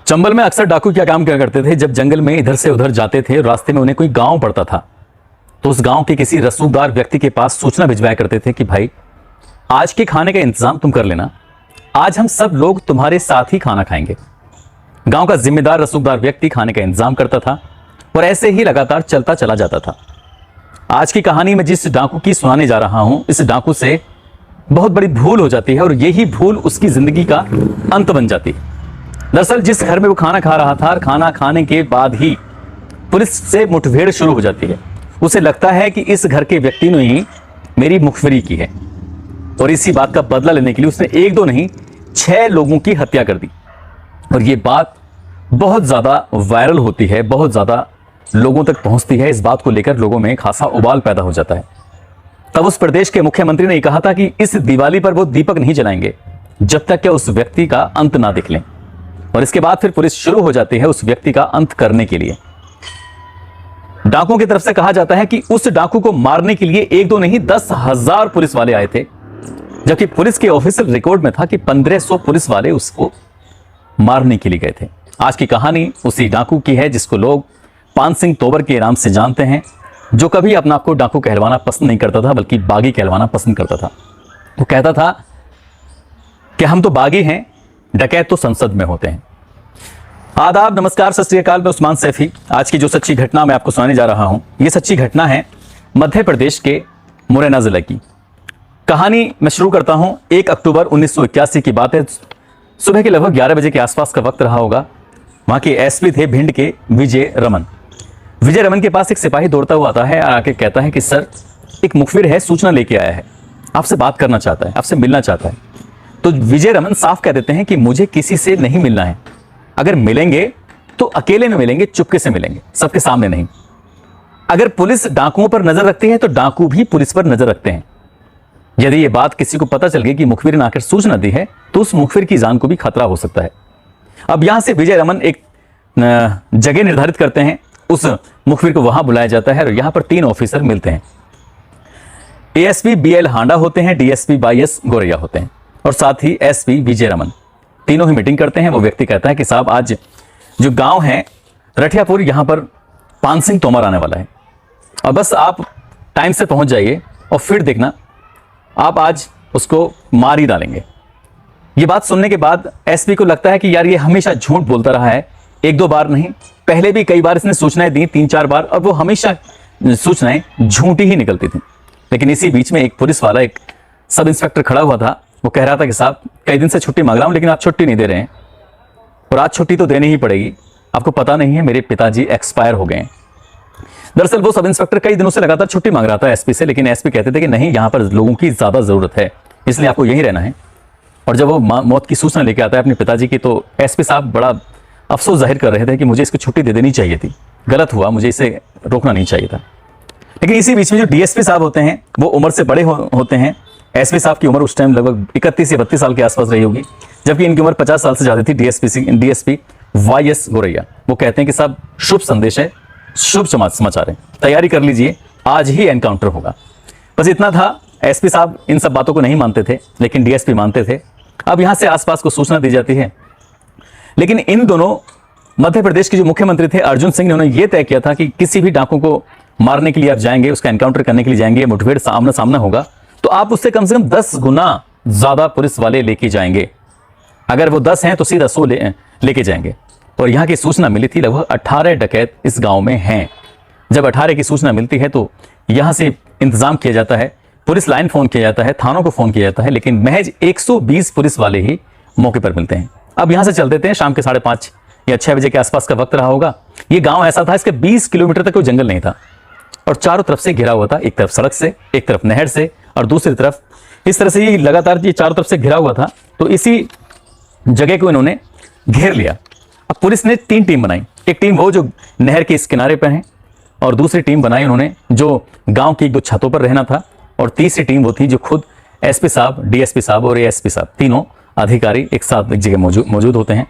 चंबल में अक्सर डाकू क्या काम क्या करते थे, जब जंगल में इधर से उधर जाते थे, रास्ते में उन्हें कोई गांव पड़ता था तो उस गांव के किसी रसूखदार व्यक्ति के पास सूचना भिजवाया करते थे कि भाई आज के खाने का इंतजाम तुम कर लेना, आज हम सब लोग तुम्हारे साथ ही खाना खाएंगे। गांव का जिम्मेदार रसूखदार व्यक्ति खाने का इंतजाम करता था और ऐसे ही लगातार चलता चला जाता था। आज की कहानी में जिस डाकू की सुनाने जा रहा हूं, इस डाकू से बहुत बड़ी भूल हो जाती है और यही भूल उसकी जिंदगी का अंत बन जाती है। दरअसल जिस घर में वो खाना खा रहा था, खाना खाने के बाद ही पुलिस से मुठभेड़ शुरू हो जाती है। उसे लगता है कि इस घर के व्यक्ति ने ही मेरी मुखबिरी की है और इसी बात का बदला लेने के लिए उसने एक दो नहीं 6 लोगों की हत्या कर दी। और ये बात बहुत ज्यादा वायरल होती है, बहुत ज्यादा लोगों तक पहुंचती है। इस बात को लेकर लोगों में खासा उबाल पैदा हो जाता है। तब उस प्रदेश के मुख्यमंत्री ने कहा था कि इस दिवाली पर वो दीपक नहीं जलाएंगे जब तक कि उस व्यक्ति का अंत ना दिख लें। और इसके बाद फिर पुलिस शुरू हो जाती है उस व्यक्ति का अंत करने के लिए। डाकुओं की तरफ से कहा जाता है कि उस डाकू को मारने के लिए एक दो नहीं 10,000 पुलिस वाले आए थे, जबकि पुलिस के ऑफिशियल रिकॉर्ड में था कि 1500 पुलिस वाले उसको मारने के लिए गए थे। आज की कहानी उसी डाकू की है जिसको लोग पान सिंह तोमर के नाम से जानते हैं, जो कभी अपने आप को डाकू कहलवाना पसंद नहीं करता था बल्कि बागी कहलवाना पसंद करता था। वो कहता था कि हम तो बागी हैं, डकैत तो संसद में होते हैं। आदाब, नमस्कार, सत श्री अकाल। मैं उस्मान सैफी। आज की जो सच्ची घटना मैं आपको सुनाने जा रहा हूं, यह सच्ची घटना है मध्य प्रदेश के मुरैना जिले की। कहानी मैं शुरू करता हूं। 1 अक्टूबर 1981 की बात है। सुबह के लगभग 11 बजे के आसपास का वक्त रहा होगा। वहां के एसपी थे भिंड के विजय रमन। विजय रमन के पास एक सिपाही दौड़ता हुआ आता है और आके कहता है कि सर, एक मुखबिर है, सूचना लेके आया है, आपसे बात करना चाहता है, आपसे मिलना चाहता है। तो विजय रमन साफ कह देते हैं कि मुझे किसी से नहीं मिलना है, अगर मिलेंगे तो अकेले में मिलेंगे, चुपके से मिलेंगे, सबके सामने नहीं। अगर पुलिस डाकुओं पर नजर रखती है तो डाकू भी पुलिस पर नजर रखते हैं। यदि यह बात किसी को पता चल गई कि मुखबिर ने आकर सूचना दी है तो उस मुखबिर की जान को भी खतरा हो सकता है। अब यहां से विजय रमन एक जगह निर्धारित करते हैं, उस मुखबिर को वहां बुलाया जाता है और यहां पर 3 ऑफिसर मिलते हैं। एएसपी BL हांडा होते हैं, DSP YS गोरैया होते हैं और साथ ही SP विजय रमन। तीनों ही मीटिंग करते हैं। वो व्यक्ति कहता है कि साहब, आज जो गांव है रठियापुर, यहां पर पान सिंह तोमर आने वाला है और बस आप टाइम से पहुंच जाइए और फिर देखना आप आज उसको मार ही डालेंगे। ये बात सुनने के बाद SP को लगता है कि यार ये हमेशा झूठ बोलता रहा है, 1-2 बार नहीं, पहले भी कई बार इसने सूचनाएं दी, 3-4 बार, और वो हमेशा सूचनाएं झूठी ही निकलती थी। लेकिन इसी बीच में एक पुलिस वाला, एक सब इंस्पेक्टर खड़ा हुआ था। वो कह रहा था कि साहब, कई दिन से छुट्टी मांग रहा हूं लेकिन आप छुट्टी नहीं दे रहे हैं और आज छुट्टी तो देनी ही पड़ेगी। आपको पता नहीं है मेरे पिताजी एक्सपायर हो गए हैं। दरअसल वो सब इंस्पेक्टर कई दिनों से लगातार छुट्टी मांग रहा था SP से, लेकिन SP कहते थे कि नहीं, यहां पर लोगों की ज्यादा जरूरत है, इसलिए आपको यहीं रहना है। और जब वो मौत की सूचना लेके आता है अपने पिताजी की, तो SP साहब बड़ा अफसोस जाहिर कर रहे थे कि मुझे इसकी छुट्टी दे देनी चाहिए थी, गलत हुआ, मुझे इसे रोकना नहीं चाहिए था। लेकिन इसी बीच में जो DSP साहब होते हैं वो उम्र से बड़े होते हैं। SP साहब की उम्र उस टाइम लगभग 31 या 32 साल के आसपास रही होगी, जबकि इनकी उम्र 50 साल से ज्यादा थी। DSP YS गोरैया वो कहते हैं कि साहब, शुभ संदेश है, शुभ समाचार है, तैयारी कर लीजिए, आज ही एनकाउंटर होगा। बस इतना था। SP साहब इन सब बातों को नहीं मानते थे, लेकिन DSP मानते थे। अब यहां से आसपास को सूचना दी जाती है, लेकिन इन दोनों मध्य प्रदेश के जो मुख्यमंत्री थे अर्जुन सिंह ने, उन्होंने यह तय किया था कि किसी भी डाकू को मारने के लिए आप जाएंगे, उसका एनकाउंटर करने के लिए जाएंगे, मुठभेड़ आमना सामना होगा, तो आप उससे कम से कम 10 गुना ज्यादा पुलिस वाले लेके जाएंगे। अगर वो 10 हैं तो सीधा 100 लेके जाएंगे। और यहां की सूचना मिली थी लगभग 18 डकैत इस गांव में हैं। जब 18 की सूचना मिलती है तो यहां से इंतजाम किया जाता है, पुलिस लाइन फोन किया जाता है, थानों को फोन किया जाता है, लेकिन महज 120 पुलिस वाले ही मौके पर मिलते हैं। अब यहां से चल देते हैं। शाम के 5:30 या 6 बजे के आसपास का वक्त रहा होगा। ये गांव ऐसा था, इसके 20 किलोमीटर तक कोई जंगल नहीं था और चारों तरफ से घिरा हुआ था, एक तरफ सड़क से, एक तरफ नहर से और दूसरी तरफ इस तरह से ये लगातार ये चारों तरफ से घिरा हुआ था। तो इसी जगह को इन्होंने घेर लिया। अब पुलिस ने 3 टीम बनाई। एक टीम वो जो नहर के इस किनारे पर है और दूसरी टीम बनाई उन्होंने जो गांव की 1-2 छतों पर रहना था और तीसरी टीम वो थी जो खुद SP साहब, DSP साहब और ASP साहब, तीनों अधिकारी एक साथ एक जगह मौजूद होते हैं।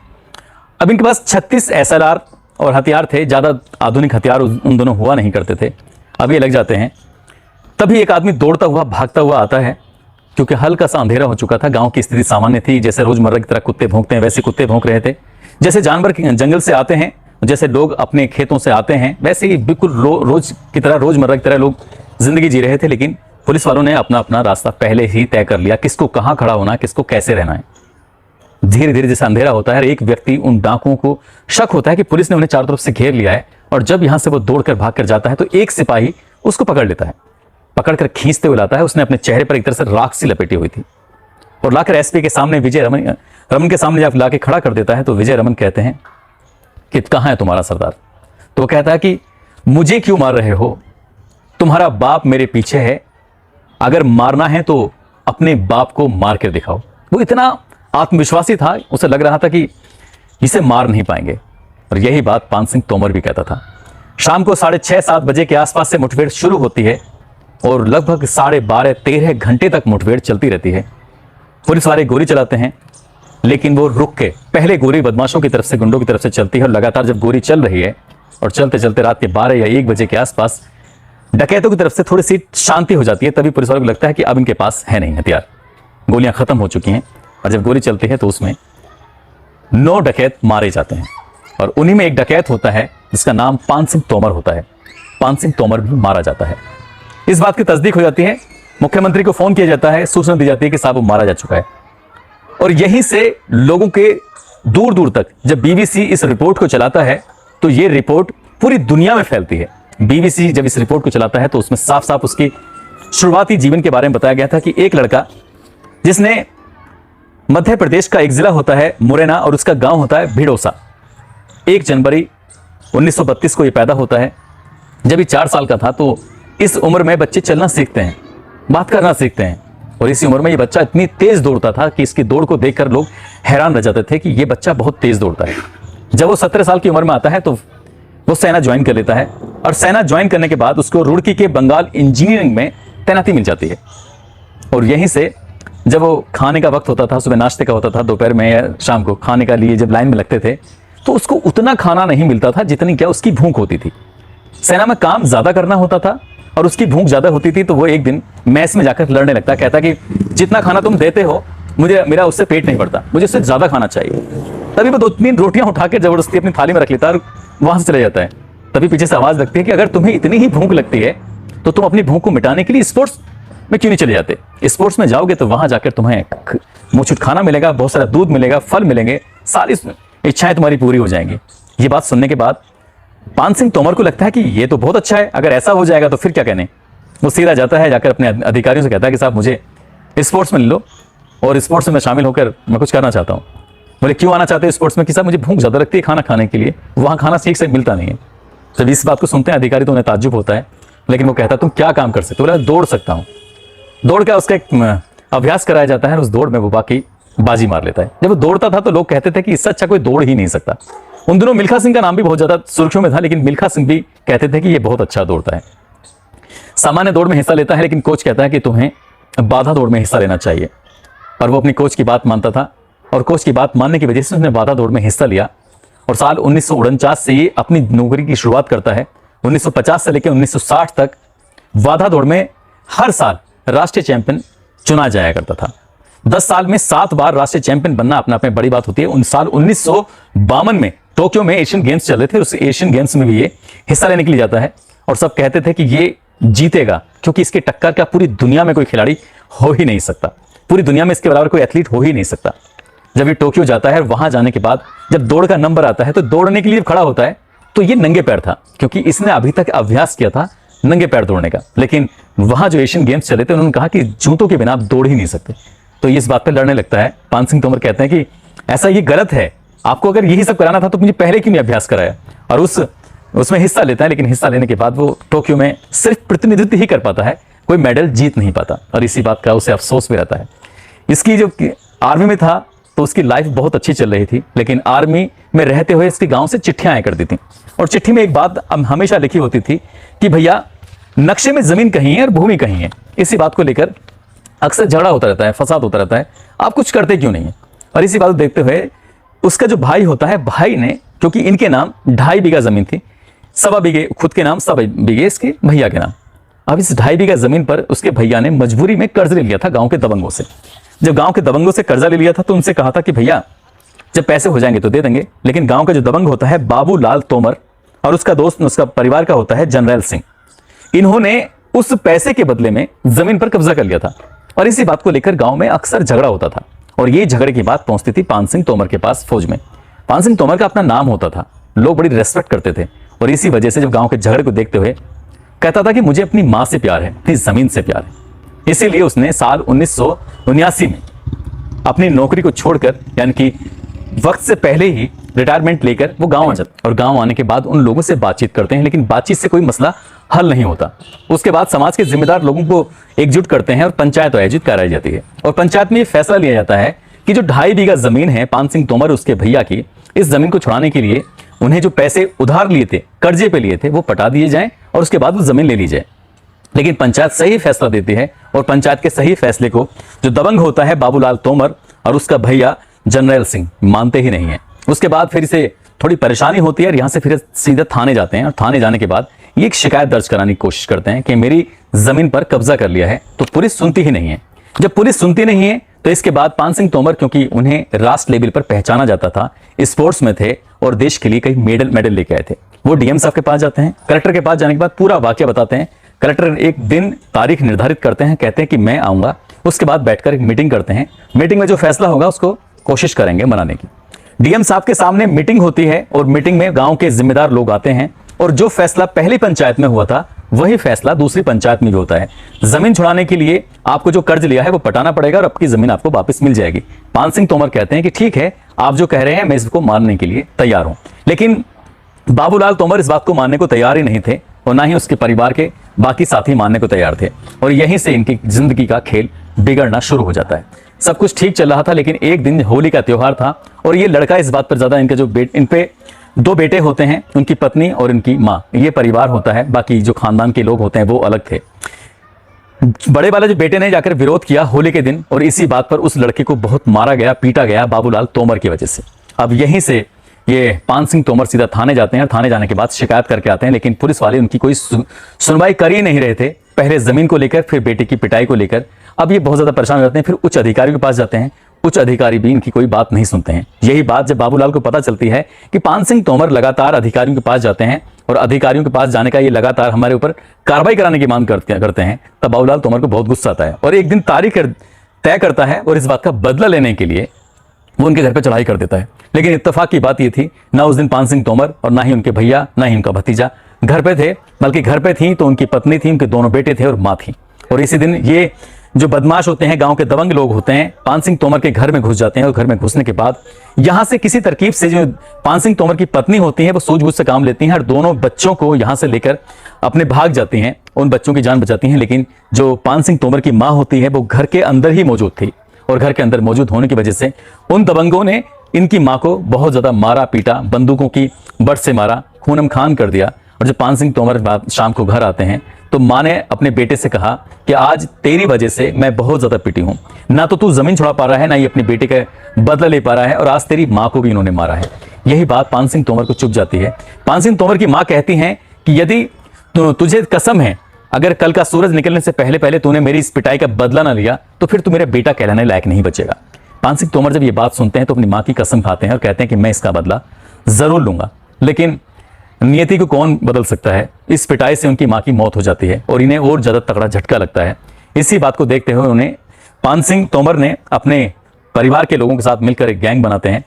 अब इनके पास 36 SLR और हथियार थे। ज्यादा आधुनिक हथियार उन दोनों हुआ नहीं करते थे। अब ये लग जाते हैं। तभी एक आदमी दौड़ता हुआ, भागता हुआ आता है, क्योंकि हल्का सा अंधेरा हो चुका था। गांव की स्थिति सामान्य थी, जैसे रोजमर्रा की तरह कुत्ते भौंकते हैं वैसे कुत्ते भौंक रहे थे। जैसे जानवर जंगल से आते हैं, जैसे लोग अपने खेतों से आते हैं, वैसे ही बिल्कुल रोज की तरह, रोजमर्रा की तरह लोग जिंदगी जी रहे थे। लेकिन पुलिस वालों ने अपना अपना रास्ता पहले ही तय कर लिया, किसको कहां खड़ा होना है, किसको कैसे रहना है। धीरे धीरे जैसे अंधेरा होता है, एक व्यक्ति, उन डाकुओं को शक होता है कि पुलिस ने उन्हें चारों तरफ से घेर लिया है, और जब यहां से वो दौड़कर भागकर जाता है तो एक सिपाही उसको पकड़ लेता है, पकड़कर खींचते हुए लाता है। उसने अपने चेहरे पर एक तरह से राख सी लपेटी हुई थी, और लाकर एसपी के सामने, विजय रमन के सामने जब लाके खड़ा कर देता है तो विजय रमन कहते हैं कि कहां है तुम्हारा सरदार। तो वो कहता है कि मुझे क्यों मार रहे हो, तुम्हारा बाप मेरे पीछे है, अगर मारना है तो अपने बाप को मार कर दिखाओ। वो इतना आत्मविश्वासी था, उसे लग रहा था कि इसे मार नहीं पाएंगे। और यही बात पान सिंह तोमर भी कहता था। शाम को 6:30-7 बजे के आसपास से मुठभेड़ शुरू होती है और लगभग 12:30-13 घंटे तक मुठभेड़ चलती रहती है। पुलिस वाले गोली चलाते हैं, लेकिन वो रुक के, पहले गोली बदमाशों की तरफ से, गुंडों की तरफ से चलती है, और लगातार जब गोली चल रही है और चलते चलते रात के 12 या 1 बजे के आसपास डकैतों की तरफ से थोड़ी सी शांति हो जाती है, तभी पुलिस वालों को लगता है कि अब इनके पास है नहीं हथियार, गोलियां खत्म हो चुकी हैं। और जब गोली चलती है तो उसमें 9 डकैत मारे जाते हैं, और उन्हीं में एक डकैत होता है जिसका नाम पान सिंह तोमर होता है। पान सिंह तोमर भी मारा जाता है। इस बात की तस्दीक हो जाती है, मुख्यमंत्री को फोन किया जाता है, सूचना दी जाती है कि साहब वो मारा जा चुका है। और यहीं से लोगों के दूर दूर तक जब बीबीसी इस रिपोर्ट को चलाता है तो ये रिपोर्ट पूरी दुनिया में फैलती है। बीबीसी जब इस रिपोर्ट को चलाता है तो उसमें साफ साफ उसकी शुरुआती जीवन के बारे में बताया गया था कि एक लड़का जिसने मध्य प्रदेश का एक जिला होता है मुरैना और उसका गांव होता है भिड़ोसा, 1 जनवरी 1932 को ये पैदा होता है। जब ये 4 साल का था तो इस उम्र में बच्चे चलना सीखते हैं, बात करना सीखते हैं, और इसी उम्र में ये बच्चा इतनी तेज दौड़ता था कि इसकी दौड़ को देखकर लोग हैरान रह जाते थे कि ये बच्चा बहुत तेज दौड़ता है। जब वो 17 साल की उम्र में आता है तो वो सेना ज्वाइन कर लेता है, और सेना ज्वाइन करने के बाद उसको रुड़की के बंगाल इंजीनियरिंग में तैनाती मिल जाती है। और यहीं से जब वो खाने का वक्त होता था, सुबह नाश्ते का होता था, दोपहर में या शाम को खाने का लिए जब लाइन में लगते थे तो उसको उतना खाना नहीं मिलता था जितनी क्या उसकी भूख होती थी। सेना में काम ज्यादा करना होता था और उसकी भूख ज्यादा होती थी, तो वो एक दिन मैस में जाकर लड़ने लगता, कहता कि जितना खाना तुम देते हो मेरा उससे पेट नहीं भरता, मुझे उससे ज्यादा खाना चाहिए। तभी वो 2-3 रोटियां उठा के जबरदस्ती अपनी थाली में रख लेता और वहां से चले जाता है। तभी पीछे से आवाज लगती है कि अगर तुम्हें इतनी ही भूख लगती है तो तुम अपनी भूख को मिटाने के लिए स्पोर्ट्स में क्यों नहीं चले जाते। स्पोर्ट्स में जाओगे तो वहां जाकर तुम्हें मुँह खाना मिलेगा, बहुत सारा दूध मिलेगा, फल मिलेंगे, सारी इच्छाएं तुम्हारी पूरी हो जाएंगी। ये बात सुनने के बाद पान सिंह तोमर को लगता है कि ये तो बहुत अच्छा है, अगर ऐसा हो जाएगा तो फिर क्या कहने। वो सीधा जाता है, जाकर अपने अधिकारियों से कहता है कि साहब मुझे स्पोर्ट्स में ले लो और स्पोर्ट्स में शामिल होकर मैं कुछ करना चाहता हूँ। बोले क्यों आना चाहते हैं स्पोर्ट्स में? कि साहब मुझे भूख ज्यादा लगती है खाना खाने के लिए, वहाँ खाना ठीक से मिलता नहीं है। जब इस बात को सुनते हैं अधिकारी तो उन्हें ताज्जुब होता है, लेकिन वो कहता है तुम क्या काम कर सकते हो? बोला दौड़ सकता हूँ। दौड़ का उसका एक अभ्यास कराया जाता है और उस दौड़ में वो बाकी बाजी मार लेता है। जब वो दौड़ता था तो लोग कहते थे कि इससे अच्छा कोई दौड़ ही नहीं सकता। उन दिनों मिल्खा सिंह का नाम भी बहुत ज्यादा सुर्खियों में था, लेकिन मिल्खा सिंह भी कहते थे कि ये बहुत अच्छा दौड़ता है। सामान्य दौड़ में हिस्सा लेता है, लेकिन कोच कहता है कि तुम्हें बाधा दौड़ में हिस्सा लेना चाहिए, और वो अपनी कोच की बात मानता था, और कोच की बात मानने की वजह से उसने बाधा दौड़ में हिस्सा लिया। और साल 1949 से ये अपनी नौकरी की शुरुआत करता है। 1950 से लेकर 1960 तक बाधा दौड़ में हर साल राष्ट्रीय चैंपियन चुना जाया करता था। 10 साल में 7 बार राष्ट्रीय चैंपियन बनना अपने आप में बड़ी बात होती है। उन साल 1952 में टोक्यो में एशियन गेम्स चल रहे थे, उस एशियन गेम्स में भी ये हिस्सा लेने के लिए जाता है, और सब कहते थे कि ये जीतेगा क्योंकि इसके टक्कर का पूरी दुनिया में कोई खिलाड़ी हो ही नहीं सकता, पूरी दुनिया में इसके बराबर कोई एथलीट हो ही नहीं सकता। जब ये टोक्यो जाता है, वहां जाने के बाद जब दौड़ का नंबर आता है तो दौड़ने के लिए खड़ा होता है, तो ये नंगे पैर था क्योंकि इसने अभी तक अभ्यास किया था नंगे पैर दौड़ने का। लेकिन वहां जो एशियन गेम्स चले थे उन्होंने कहा कि जूतों के बिना आप दौड़ ही नहीं सकते, तो ये इस बात पर लड़ने लगता है। पान सिंह तोमर कहते हैं कि ऐसा ये गलत है, आपको अगर यही सब कराना था तो मुझे पहले क्यों नहीं अभ्यास कराया। और उसमें हिस्सा लेता है, लेकिन हिस्सा लेने के बाद वो टोक्यो में सिर्फ प्रतिनिधित्व ही कर पाता है, कोई मेडल जीत नहीं पाता, और इसी बात का उसे अफसोस भी रहता है। इसकी जो आर्मी में था तो उसकी लाइफ बहुत अच्छी चल रही थी, लेकिन आर्मी में रहते हुए इसके गांव से चिट्ठियां आया करती थी, और चिट्ठी में एक बात हमेशा लिखी होती थी कि भैया नक्शे में जमीन कहीं है और भूमि कहीं है। इसी बात को लेकर अक्सर झगड़ा होता रहता है, फसाद होता रहता है, आप कुछ करते क्यों नहीं है। और इसी बात को देखते हुए उसका जो भाई होता है, भाई ने, क्योंकि इनके नाम 2.5 बीघा जमीन थी, 1.25 बीघे खुद के नाम, 1.25 बीघे इसके भैया के नाम। अब इस 2.5 बीघा जमीन पर उसके भैया ने मजबूरी में कर्ज ले लिया था गांव के दबंगों से। जब गांव के दबंगों से कर्जा ले लिया था तो उनसे कहा था कि भैया जब पैसे हो जाएंगे तो दे देंगे। लेकिन गांव का जो दबंग होता है बाबूलाल तोमर और उसका दोस्त उसका परिवार का होता है जनरल सिंह, इन्होंने उस पैसे के बदले में जमीन पर कब्जा कर लिया था और इसी बात को लेकर गांव में अक्सर झगड़ा होता था। और ये झगड़े की बात पहुंचती थी पान सिंह तोमर के पास फौज में। पान सिंह तोमर का अपना नाम होता था, लोग बड़ी रेस्पेक्ट करते थे और इसी वजह से जब गांव के झगड़े को देखते हुए कहता था कि मुझे अपनी मां से प्यार है, अपनी जमीन से प्यार है। इसीलिए उसने साल 1979 में अपनी नौकरी को छोड़कर, यानी कि वक्त से पहले ही रिटायरमेंट लेकर वो गांव आ जाता और गांव आने के बाद उन लोगों से बातचीत करते हैं, लेकिन बातचीत से कोई मसला हल नहीं होता। उसके बाद समाज के जिम्मेदार लोगों को एकजुट करते हैं और पंचायत आयोजित कराई जाती है और पंचायत में ये फैसला लिया जाता है कि जो 2.5 बीघा जमीन है पान सिंह तोमर उसके भैया की, इस जमीन को छुड़ाने के लिए उन्हें जो पैसे उधार लिए थे, कर्जे पे लिए थे, वो पटा दिए जाएं और उसके बाद वो जमीन ले ली जाए। लेकिन पंचायत सही फैसला देती है और पंचायत के सही फैसले को जो दबंग होता है बाबूलाल तोमर और उसका भैया जनरल सिंह मानते ही नहीं है। उसके बाद फिर इसे थोड़ी परेशानी होती है और यहाँ से फिर सीधे थाने जाते हैं और थाने जाने के बाद ये एक शिकायत दर्ज कराने की कोशिश करते हैं कि मेरी जमीन पर कब्जा कर लिया है, तो पुलिस सुनती ही नहीं है। जब पुलिस सुनती नहीं है तो इसके बाद पान सिंह तोमर, क्योंकि उन्हें राष्ट्र लेवल पर पहचाना जाता था, स्पोर्ट्स में थे और देश के लिए कई मेडल लेके आए थे, वो डीएम साहब के पास जाते हैं। कलेक्टर के पास जाने के बाद पूरा वाकया बताते हैं। कलेक्टर एक दिन तारीख निर्धारित करते हैं, कहते हैं कि मैं आऊंगा। उसके बाद बैठकर एक मीटिंग करते हैं। मीटिंग में जो फैसला होगा उसको कोशिश करेंगे मनाने की। डीएम साहब के सामने मीटिंग होती है और मीटिंग में गांव के जिम्मेदार लोग आते हैं और जो फैसला पहली पंचायत में हुआ था वही फैसला दूसरी पंचायत में भी होता है। जमीन छुड़ाने के लिए आपको जो कर्ज लिया है वो पटाना पड़ेगा और आपकी जमीन आपको वापस मिल जाएगी। पान सिंह तोमर कहते हैं कि ठीक है, आप जो कह रहे हैं मैं इसको मानने के लिए तैयार हूं। लेकिन बाबूलाल तोमर इस बात को मानने को तैयार ही नहीं थे और ना ही उसके परिवार के बाकी साथी मानने को तैयार थे और यहीं से इनकी जिंदगी का खेल बिगड़ना शुरू हो जाता है। सब कुछ ठीक चल रहा था, लेकिन एक दिन होली का त्योहार था और ये लड़का इस बात पर ज्यादा, इनके जो इन पे 2 बेटे होते हैं, उनकी पत्नी और इनकी माँ, ये परिवार होता है, बाकी जो खानदान के लोग होते हैं वो अलग थे। बड़े वाले जो बेटे ने जाकर विरोध किया होली के दिन और इसी बात पर उस लड़के को बहुत मारा गया, पीटा गया बाबूलाल तोमर की वजह से। अब यहीं से ये पान सिंह तोमर सीधा थाने जाते हैं और थाने जाने के बाद शिकायत करके आते हैं, लेकिन पुलिस वाले उनकी कोई सुनवाई कर ही नहीं रहे थे, पहले जमीन को लेकर फिर बेटे की पिटाई को लेकर। अब ये बहुत ज्यादा परेशान हो जाते हैं, फिर उच्च अधिकारियों के पास जाते हैं, उच्च अधिकारी भी इनकी कोई बात नहीं सुनते हैं। यही बात जब बाबूलाल को पता चलती है कि पान सिंह तोमर लगातार अधिकारियों के पास जाते हैं और अधिकारियों के पास जाने का ये लगातार हमारे ऊपर कार्रवाई कराने की मांग करते हैं, तब बाबूलाल तोमर को बहुत गुस्सा आता है और एक दिन तारीख तय करता है और इस बात का बदला लेने के लिए वो उनके घर पर चढ़ाई कर देता है। लेकिन इत्तेफाक की बात ये थी, ना उस दिन पान सिंह तोमर और ना ही उनके भैया, ना ही उनका भतीजा घर पे थे, बल्कि घर पे थी तो उनकी पत्नी थी, उनके 2 बेटे थे और माँ थी। और इसी दिन ये जो बदमाश होते हैं, गांव के दबंग लोग होते हैं, पान सिंह तोमर के घर में घुस जाते हैं और घर में घुसने के बाद यहां से किसी तरकीब से जो पान सिंह तोमर की पत्नी होती है वो सूझबूझ से काम लेती हैं और दोनों बच्चों को यहां से लेकर अपने भाग जाती हैं, उन बच्चों की जान बचाती हैं। लेकिन जो पान सिंह तोमर की माँ होती है वो घर के अंदर ही मौजूद थी और घर के अंदर मौजूद होने की वजह से उन दबंगों ने इनकी माँ को बहुत ज्यादा मारा पीटा, बंदूकों की बट से मारा, खूनम खान कर दिया। और जब पान सिंह तोमर शाम को घर आते हैं तो माँ ने अपने बेटे से कहा कि आज तेरी वजह से मैं बहुत ज्यादा पिटी हूं, ना तो तू जमीन छुड़ा पा रहा है, ना ही अपने बेटे का बदला ले पा रहा है और आज तेरी माँ को भी इन्होंने मारा है। यही बात पान सिंह तोमर को चुभ जाती है। पान सिंह तोमर की माँ कहती हैं कि यदि तुझे कसम है, अगर कल का सूरज निकलने से पहले पहले तूने मेरी इस पिटाई का बदला ना लिया तो फिर तू मेरा बेटा कहलाने लायक नहीं बचेगा। पान सिंह तोमर जब ये बात सुनते हैं तो अपनी माँ की कसम खाते हैं और कहते हैं कि मैं इसका बदला जरूर लूंगा। लेकिन नियति को कौन बदल सकता है, इस पिटाई से उनकी माँ की मौत हो जाती है और इन्हें और ज्यादा तगड़ा झटका लगता है। इसी बात को देखते हुए उन्हें पान सिंह तोमर ने अपने परिवार के लोगों के साथ मिलकर एक गैंग बनाते हैं।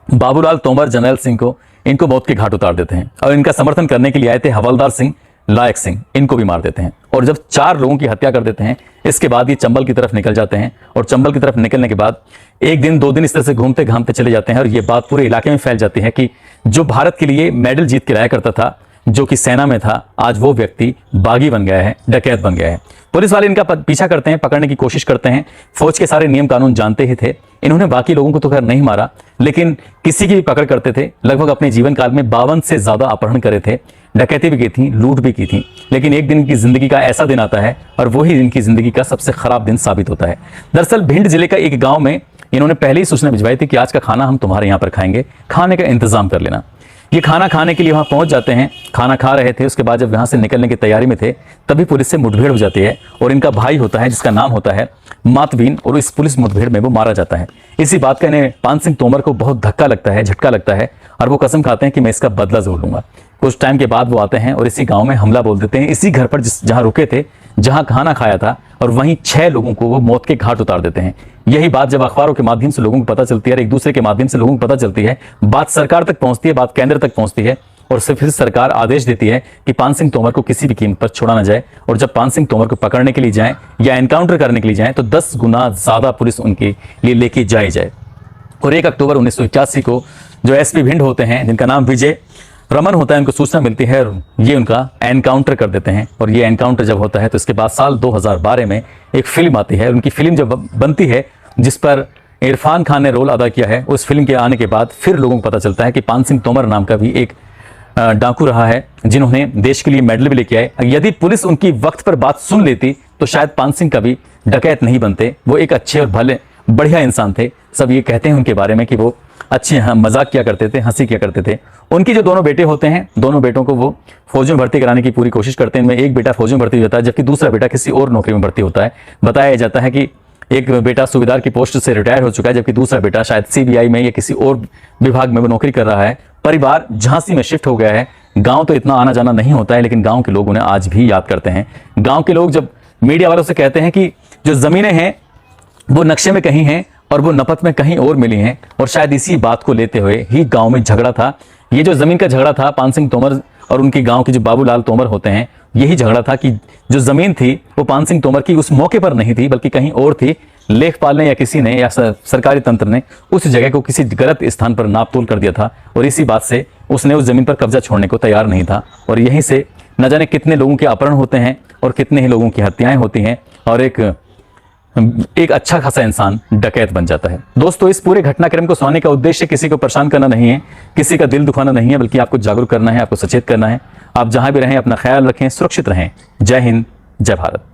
बाबूलाल तोमर, जनरल सिंह को इनको मौत के घाट उतार देते हैं और इनका समर्थन करने के लिए आए थे हवलदार सिंह, लायक सिंह, इनको भी मार देते हैं। और जब 4 लोगों की हत्या कर देते हैं, इसके बाद ये चंबल की तरफ निकल जाते हैं और चंबल की तरफ निकलने के बाद 1 दिन 2 दिन इस तरह से घूमते घामते चले जाते हैं और ये बात पूरे इलाके में फैल जाती है कि जो भारत के लिए मेडल जीत के लाया करता था, जो कि सेना में था, आज वो व्यक्ति बागी बन गया है, डकैत बन गया है। पुलिस वाले इनका पीछा करते हैं, पकड़ने की कोशिश करते हैं। फौज के सारे नियम कानून जानते ही थे। इन्होंने बाकी लोगों को तो खैर नहीं मारा, लेकिन किसी की भी पकड़ करते थे। लगभग अपने जीवन काल में 52 से ज्यादा अपहरण करे थे, डकैती भी की थी, लूट भी की थी। लेकिन एक दिन की जिंदगी का ऐसा दिन आता है और वही इनकी जिंदगी का सबसे खराब दिन साबित होता है। दरअसल भिंड जिले का एक गांव में इन्होंने पहले ही सूचना भिजवाई थी कि आज का खाना हम तुम्हारे यहाँ पर खाएंगे, खाने का इंतजाम कर लेना। ये खाना खाने के लिए वहां पहुंच जाते हैं, खाना खा रहे थे, उसके बाद जब यहां से निकलने की तैयारी में थे तभी पुलिस से मुठभेड़ हो जाती है और इनका भाई होता है जिसका नाम होता है मातवीन, और इस पुलिस मुठभेड़ में वो मारा जाता है। इसी बात का इन्हें पान सिंह तोमर को बहुत धक्का लगता है, झटका लगता है, और वो कसम खाते हैं कि मैं इसका बदला जरूर लूंगा। कुछ टाइम के बाद वो आते हैं और इसी गांव में हमला बोल देते हैं, इसी घर पर जहां रुके थे, जहां खाना खाया था, और वहीं 6 लोगों को वो मौत के घाट उतार देते हैं। यही बात जब अखबारों के माध्यम से लोगों को पता चलती है, एक दूसरे के माध्यम से लोगों को पता चलती है, बात सरकार तक पहुंचती है, बात केंद्र तक पहुंचती है, और फिर सरकार आदेश देती है कि पान सिंह तोमर को किसी भी कीमत पर छोड़ा न जाए, और जब पान सिंह तोमर को पकड़ने के लिए जाएं या एनकाउंटर करने के लिए जाएं तो 10 गुना ज्यादा पुलिस उनके लिए लेके जाई जाए। और 1 अक्टूबर 1981 को जो एसपी भिंड होते हैं, जिनका नाम विजय रमन होता है, उनको सूचना मिलती है और ये उनका एनकाउंटर कर देते हैं। और ये एनकाउंटर जब होता है तो इसके बाद साल 2012 में एक फिल्म आती है। उनकी फिल्म जब बनती है जिस पर इरफान खान ने रोल अदा किया है, उस फिल्म के आने के बाद फिर लोगों को पता चलता है कि पान सिंह तोमर नाम का भी एक डाकू रहा है जिन्होंने देश के लिए मेडल भी लेके आए। यदि पुलिस उनकी वक्त पर बात सुन लेती तो शायद पान सिंह कभी डकैत नहीं बनते। वो एक अच्छे और भले बढ़िया इंसान थे। सब ये कहते हैं उनके बारे में कि वो अच्छे मजाक किया करते थे, हंसी किया करते थे। उनके जो दोनों बेटे होते हैं, दोनों बेटों को वो फौज में भर्ती कराने की पूरी कोशिश करते हैं। इनमें एक बेटा फौज में भर्ती हो जाता है जबकि दूसरा बेटा किसी और नौकरी में भर्ती होता है। बताया जाता है कि एक बेटा सूबेदार की पोस्ट से रिटायर हो चुका है जबकि दूसरा बेटा शायद सीबीआई में या किसी और विभाग में वो नौकरी कर रहा है। परिवार झांसी में शिफ्ट हो गया है। गांव तो इतना आना जाना नहीं होता है, लेकिन गांव के लोग उन्हें आज भी याद करते हैं। गांव के लोग जब मीडिया वालों से कहते हैं कि जो जमीनें हैं वो नक्शे में कहीं हैं और वो नपत में कहीं और मिली हैं, और शायद इसी बात को लेते हुए ही गांव में झगड़ा था। ये जो जमीन का झगड़ा था, पान सिंह तोमर और उनके गांव के जो बाबूलाल तोमर होते हैं, यही झगड़ा था कि जो जमीन थी वो पान सिंह तोमर की उस मौके पर नहीं थी बल्कि कहीं और थी। लेखपाल ने या किसी ने या सरकारी तंत्र ने उस जगह को किसी गलत स्थान पर नापतोल कर दिया था, और इसी बात से उसने उस जमीन पर कब्जा छोड़ने को तैयार नहीं था। और यहीं से न जाने कितने लोगों के अपहरण होते हैं और कितने ही लोगों की हत्याएं होती हैं, और एक अच्छा खासा इंसान डकैत बन जाता है। दोस्तों, इस पूरे घटनाक्रम को सुनाने का उद्देश्य किसी को परेशान करना नहीं है, किसी का दिल दुखाना नहीं है, बल्कि आपको जागरूक करना है, आपको सचेत करना है। आप जहां भी रहें अपना ख्याल रखें, सुरक्षित रहें। जय हिंद, जय भारत।